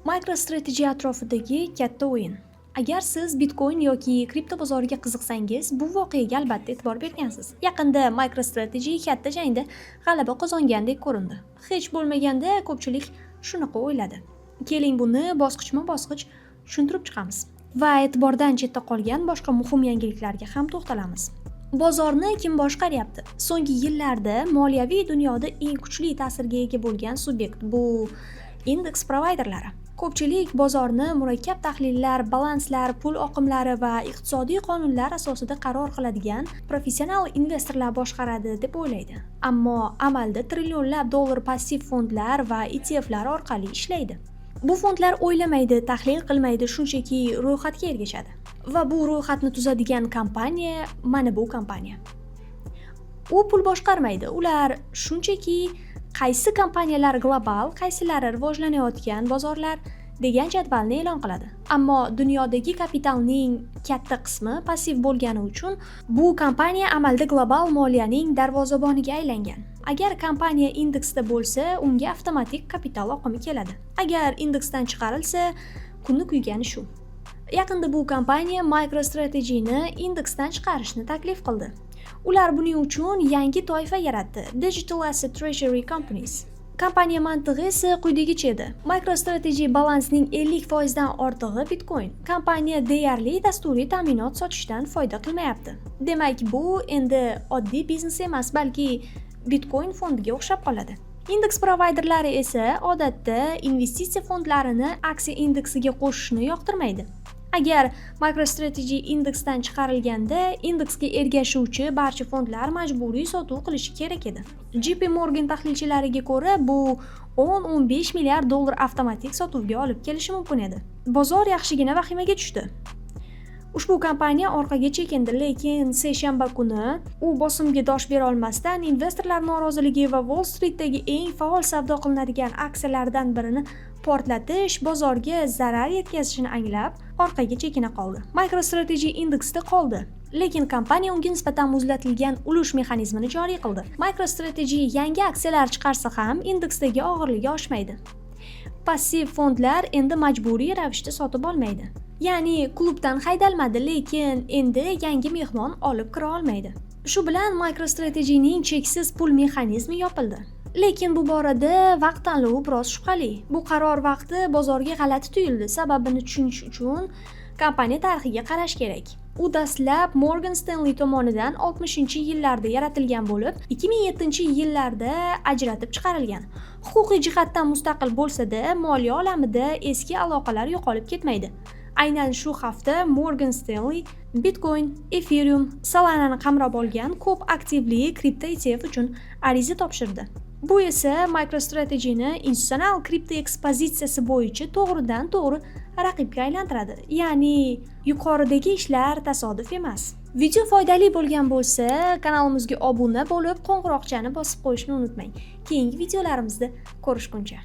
MicroStrategy atrofidagi katta o'yin. Agar siz Bitcoin yoki kripto bozoriga qiziqsangiz, bu voqeaga albatta e'tibor bergansiz. Yaqinda MicroStrategy katta jangda g'alaba qozongandek ko'rindi. Hech bo'lmaganda ko'pchilik shunaqa o'yladi. Keling buni bosqichma-bosqich tushuntirib chiqamiz va e'tibordan chetda qolgan boshqa muhim yangiliklarga ham to'xtalamiz. Bozorni kim boshqaryapti? So'nggi yillarda moliyaviy dunyoda eng kuchli ta'sirga ega bo'lgan subyekt bu indeks provayderlari. Ko'pchilik bozorni murakkab tahlillar, balanslar, pul oqimlari va iqtisodiy qonunlar asosida qaror qiladigan professional investorlar boshqaradi deb o'ylaydi. Ammo amalda trillionlab dollar passiv fondlar va ETFlar orqali ishlaydi. Bu fondlar o'ylamaydi, tahlil qilmaydi, shunchaki ro'yxatga ergashadi. Va bu ro'yxatni tuzadigan kompaniya mana bu kompaniya. U pul boshqarmaydi. Ular shunchaki qaysi kompaniyalar global, qaysilari rivojlanayotgan bozorlar degan jadvalni e'lon qiladi. Ammo dunyodagi kapitalning katta qismi passiv bo'lgani uchun bu kompaniya amalda global moliyaning darvozaboniga aylangan. Agar kompaniya indeksda bo'lsa, unga avtomatik kapital oqimi keladi. Agar indeksdan chiqarilsa, kunni kuygani shu. Yaqinda bu kompaniya MicroStrategy'ni indeksdan chiqarishni taklif qildi. Ular buning uchun yangi toifa yaratdi: Digital Asset Treasury Companies. Kompaniya mantig'i esa quyidagicha edi. MicroStrategy balansining 50% dan ortig'i Bitcoin. Kompaniya deyarli dasturiy ta'minot sotishdan foyda qilmayapti. Demak, bu endi oddiy biznes emas, balki Bitcoin fondiga o'xshab qoladi. Indeks provayderlari esa odatda investitsiya fondlarini aksiya indeksiga qo'shishni yoqtirmaydi. Agar MicroStrategy indeksdan chiqarilganda, indeksga ergashuvchi barcha fondlar majburiy sotuv qilishi kerak edi. JP Morgan tahlilchilariga ko'ra, bu 10-15 milliard dollar avtomatik sotuvga olib kelishi mumkin edi. Bozor yaxshigina vahimaga tushdi. Ushbu kompaniya orqaga chekindi, lekin seshanba kuni u bosimga dosh bera olmasdan investorlar noroziligi va Wall Streetdagi eng faol savdo qilinadigan aksiyalardan birini portlatish bozorga zarar yetkazishini anglab, orqaga chekina qoldi. MicroStrategy indeksda qoldi, lekin kompaniya unga nisbatan muzlatilgan ulush mexanizmini joriy qildi. MicroStrategy yangi aksiyalar chiqarsa ham indeksdagi og'irligi oshmaydi. Passiv fondlar endi majburiy ravishda sotib olmaydi. Ya'ni klubdan haydalmadi, lekin endi yangi mehmon olib kira olmaydi. Shu bilan MicroStrategy'ning cheksiz pul mexanizmi yopildi. Lekin bu borada vaqt tanlovi biroz shubhali. Bu qaror vaqti bozorga g'alati tuyuldi. Sababini tushunish uchun kompaniya tarixiga qarash kerak. U dastlab Morgan Stanley tomonidan 60-yillarda yaratilgan bo'lib, 2007-yillarda ajratib chiqarilgan. Huquqiy jihatdan mustaqil bo'lsa-da, moliya olamida eski aloqalar yo'qolib ketmaydi. Aynan shu hafta Morgan Stanley Bitcoin, Ethereum, Solana'ni qamrab olgan ko'p aktivli kripto ETF uchun ariza topshirdi. Bu esa MicroStrategy'ni institutsional kripto ekspozitsiyasi bo'yicha to'g'ridan-to'g'ri raqibga aylantiradi. Ya'ni yuqoridagi ishlar tasodif emas. Video foydali bo'lgan bo'lsa, kanalimizga obuna bo'lib, qo'ng'iroqchani bosib qo'yishni unutmang. Keyingi videolarimizda ko'rishguncha.